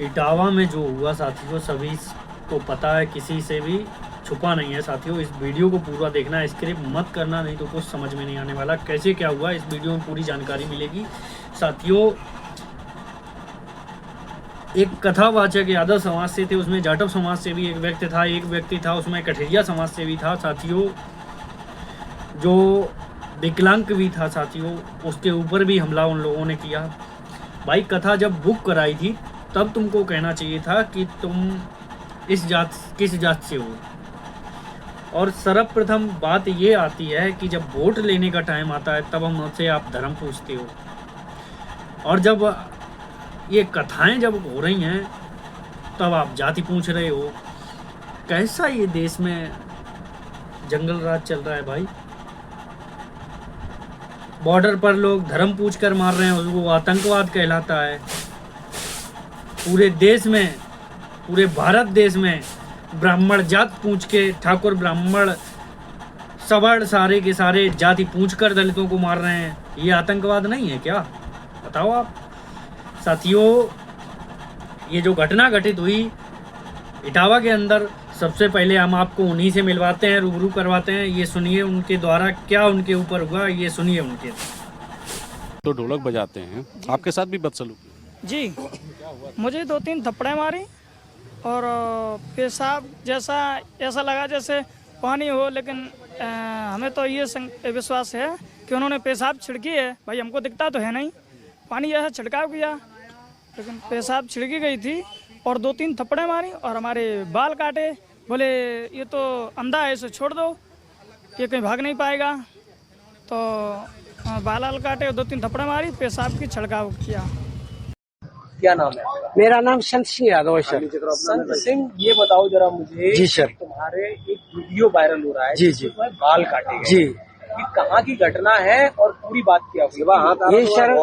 इटावा में जो हुआ साथियों सभी को पता है, किसी से भी छुपा नहीं है साथियों। इस वीडियो को पूरा देखना, स्किप मत करना, नहीं तो कुछ समझ में नहीं आने वाला। कैसे क्या हुआ इस वीडियो में पूरी जानकारी मिलेगी साथियों। एक कथावाचक यादव समाज से थे, उसमें जाटव समाज से भी एक व्यक्ति था, उसमें कठेरिया समाज से भी था साथियों, जो विकलांग भी था साथियों। उसके ऊपर भी हमला उन लोगों ने किया। भाई कथा जब बुक कराई थी तब तुमको कहना चाहिए था कि तुम किस जात से हो। और सर्वप्रथम बात ये आती है कि जब वोट लेने का टाइम आता है तब हमसे आप धर्म पूछते हो, और जब ये कथाएं जब हो रही हैं तब आप जाति पूछ रहे हो। कैसा ये देश में जंगल राज चल रहा है भाई। बॉर्डर पर लोग धर्म पूछ कर मार रहे हैं, वो आतंकवाद कहलाता है। पूरे देश में, पूरे भारत देश में ब्राह्मण जात पूछ के, ठाकुर ब्राह्मण सवर्ण सारे के सारे जाति पूछ कर दलितों को मार रहे हैं। ये आतंकवाद नहीं है क्या? बताओ आप साथियों। ये जो घटना घटित हुई इटावा के अंदर, सबसे पहले हम आपको उन्हीं से मिलवाते हैं, रूबरू करवाते हैं। ये सुनिए उनके द्वारा क्या उनके ऊपर हुआ, ये सुनिए उनके। तो ढोलक बजाते हैं, आपके साथ भी बदसलूकी? जी, मुझे 2-3 थप्पड़े मारी और पेशाब जैसा ऐसा लगा जैसे पानी हो, लेकिन हमें तो ये विश्वास है कि उन्होंने पेशाब छिड़की है। भाई हमको दिखता तो है नहीं, पानी ऐसा छिड़काव किया, लेकिन पेशाब छिड़की गई थी। और 2-3 थप्पड़े मारी और हमारे बाल काटे, बोले ये तो अंधा है, इसे छोड़ दो, ये कहीं भाग नहीं पाएगा। तो बाल काटे और 2-3 थप्पड़े मारी, पेशाब की छिड़काव किया। क्या नाम है? मेरा नाम संत सिंह यादव है सर। संत सिंह, ये बताओ जरा मुझे। जी सर। तुम्हारे एक वीडियो वायरल हो रहा है जी जी, बाल काटे गए। जी, ये कहाँ की घटना है और पूरी बात क्या हुई? ये सर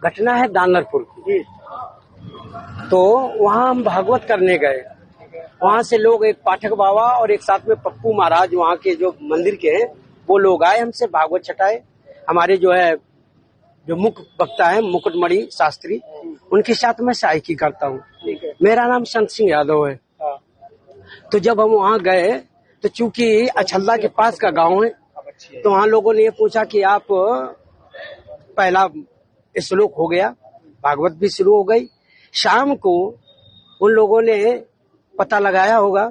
घटना है दानरपुर की। तो वहाँ हम भागवत करने गए। वहाँ से लोग, एक पाठक बाबा और एक साथ में पप्पू महाराज वहाँ के जो मंदिर के हैं, वो लोग आए, हमसे भागवत छटाए। हमारे जो है जो मुख्य वक्ता है मुकुटमणि शास्त्री, उनके साथ मैं सहायकी करता हूँ। मेरा नाम संत सिंह यादव है। तो जब हम वहाँ गए तो चूंकि अछल्दा के पास का गांव है, तो वहाँ लोगों ने ये पूछा कि आप, पहला श्लोक हो गया, भागवत भी शुरू हो गई। शाम को उन लोगों ने पता लगाया होगा,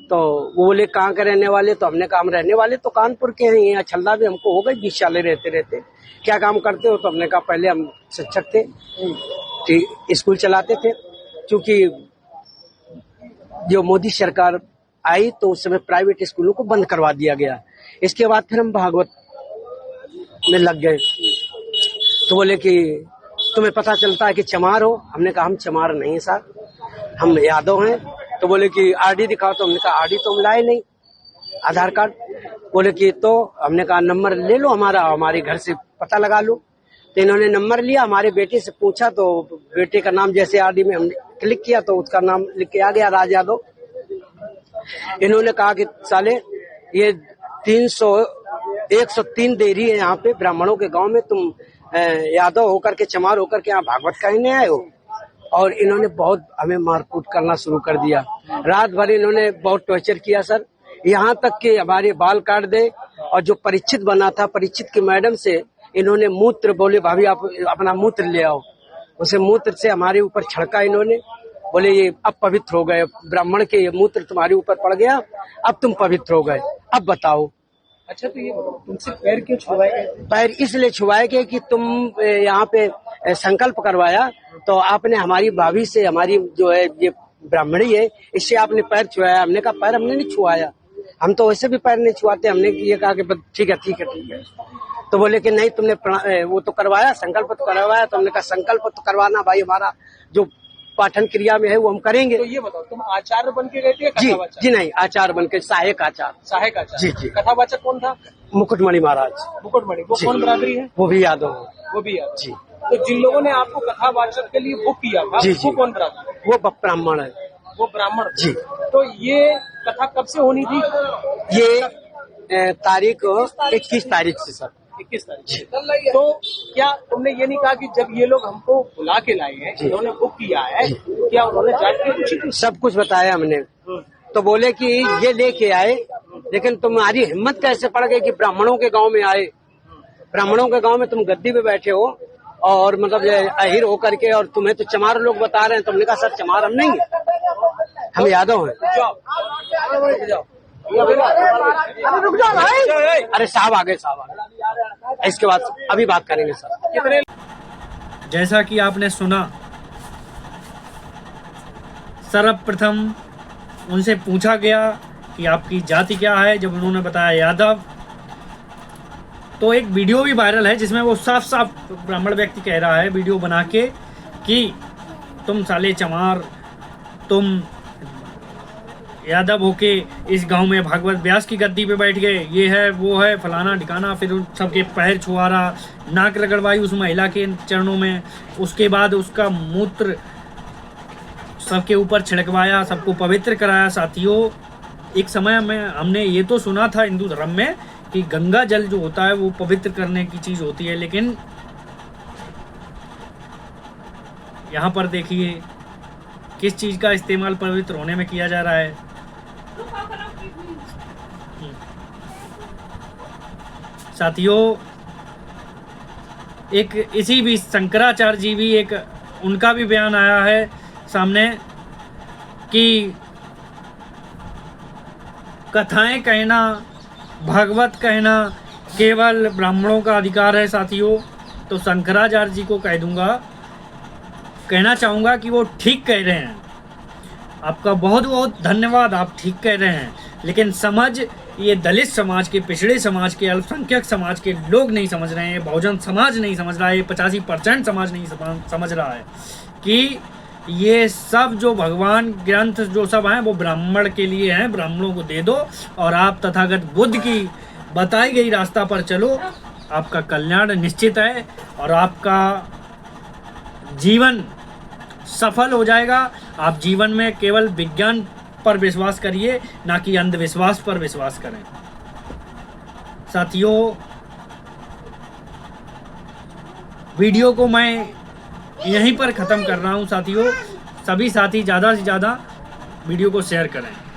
तो वो बोले कहाँ के रहने वाले? तो हमने कहा हम रहने वाले तो कानपुर के हैं। यहाँ छल्दा भी हमको हो गई 20 साल रहते रहते। क्या काम करते हो? तो हमने कहा पहले हम शिक्षक थे, स्कूल चलाते थे। क्योंकि जो मोदी सरकार आई तो उस समय प्राइवेट स्कूलों को बंद करवा दिया गया। इसके बाद फिर हम भागवत में लग गए। तो बोले कि तुम्हें पता चलता है कि चमार हो? हमने कहा हम चमार नहीं है साहब, हम यादव हैं। तो बोले कि आरडी दिखाओ। तो हमने कहा आरडी तो हम लाए नहीं, आधार कार्ड। बोले कि तो हमने कहा नंबर ले लो हमारा, हमारे घर से पता लगा लो। तो इन्होंने नंबर लिया, हमारे बेटे से पूछा, तो बेटे का नाम जैसे आरडी में हमने क्लिक किया तो उसका नाम लिख के आ गया, राज यादव। इन्होंने कहा कि साले ये 103 देरी है यहाँ पे ब्राह्मणों के गांव में, तुम यादव होकर के, चमार होकर के यहाँ भागवत कहने आए हो। और इन्होंने बहुत हमें मारकूट करना शुरू कर दिया। रात भर इन्होंने बहुत टॉर्चर किया सर, यहाँ तक कि हमारे बाल काट दे। और जो परीक्षित बना था, परीक्षित की मैडम से इन्होंने मूत्र, बोले भाभी आप अपना मूत्र ले आओ, उसे मूत्र से हमारे ऊपर छड़का इन्होंने। बोले ये अब पवित्र हो गए, ब्राह्मण के ये मूत्र तुम्हारे ऊपर पड़ गया, अब तुम पवित्र हो गए, अब बताओ। अच्छा, तो ये तुमसे पैर क्यों छुआए गए? पैर इसलिए छुआए गए कि तुम यहाँ पे संकल्प करवाया, तो आपने हमारी भाभी से, हमारी जो है ये ब्राह्मणी है, इससे आपने पैर छुआया। हमने कहा पैर हमने नहीं छुआया, हम तो वैसे भी पैर नहीं छुआते। हमने ये कहा कि ठीक है ठीक है ठीक है। तो बोले कि नहीं तुमने वो तो करवाया, संकल्प तो करवाया। तो हमने कहा संकल्प तो करवाना भाई, हमारा जो पाठन क्रिया में है वो हम करेंगे। तो ये बताओ, तुम आचार्य बन के गए थे? जी जी नहीं, आचार्य बन के, सहायक आचार्य। सहायक आचार्य? जी जी। कथावाचक कौन था? मुकुटमणि महाराज। मुकुटमणि, वो कौन बरादरी है? वो भी यादव है। वो भी यादव। जी। तो जिन लोगों ने आपको कथावाचक के लिए बुक किया था, जी, वो कौन बरादरी? वो ब्राह्मण है। वो ब्राह्मण? जी। तो ये कथा कब से होनी थी? ये तारीख 21 तारीख से सर। 21 तारीख। तो क्या तुमने ये नहीं कहा कि जब ये लोग हमको बुला के लाए हैं, इन्होंने बुक किया है, क्या उन्होंने जांच की पूछी थी? सब कुछ बताया हमने। तो बोले कि ये लेके आए, लेकिन तुम्हारी हिम्मत कैसे पड़ गई कि ब्राह्मणों के गांव में आए, ब्राह्मणों के गांव में तुम गद्दी पे बैठे हो और मतलब ये अहिर होकर के, और तुम्हें तो चमार लोग बता रहे हैं। तुमने कहा सर चमार हम नहीं हैं, हम यादव हैं। रुक जाओ भाई। अरे साहब आ गए, साहब आ गए, इसके बाद अभी बात करेंगे सर। कितने जैसा कि आपने सुना, सर्वप्रथम उनसे पूछा गया कि आपकी जाति क्या है। जब उन्होंने बताया यादव, तो एक वीडियो भी वायरल है जिसमें वो साफ साफ ब्राह्मण व्यक्ति कह रहा है वीडियो बना के कि तुम साले चमार, तुम यादव होके इस गांव में भागवत व्यास की गद्दी पे बैठ गए, ये है वो है फलाना ठिकाना। फिर उन सबके पैर छुआरा, नाक रगड़वाई उस महिला के चरणों में, उसके बाद उसका मूत्र सबके ऊपर छिड़कवाया, सबको पवित्र कराया। साथियों, एक समय में हमने ये तो सुना था हिंदू धर्म में कि गंगा जल जो होता है वो पवित्र करने की चीज होती है, लेकिन यहाँ पर देखिए किस चीज का इस्तेमाल पवित्र होने में किया जा रहा है। साथियों, एक इसी भी शंकराचार्य जी भी एक उनका भी बयान आया है सामने कि कथाएं कहना, भागवत कहना केवल ब्राह्मणों का अधिकार है। साथियों, तो शंकराचार्य जी को कह दूंगा, कहना चाहूँगा कि वो ठीक कह रहे हैं। आपका बहुत बहुत धन्यवाद, आप ठीक कह रहे हैं, लेकिन समझ ये दलित समाज के, पिछड़े समाज के, अल्पसंख्यक समाज के लोग नहीं समझ रहे हैं, बहुजन समाज नहीं समझ रहा है, 85% समाज नहीं समझ रहा है कि ये सब जो भगवान ग्रंथ जो सब हैं वो ब्राह्मण के लिए हैं। ब्राह्मणों को दे दो और आप तथागत बुद्ध की बताई गई रास्ता पर चलो, आपका कल्याण निश्चित है और आपका जीवन सफल हो जाएगा। आप जीवन में केवल विज्ञान पर विश्वास करिए, ना कि अंधविश्वास पर विश्वास करें। साथियों, वीडियो को मैं यहीं पर ख़त्म कर रहा हूं। साथियों, सभी साथी ज़्यादा से ज़्यादा वीडियो को शेयर करें।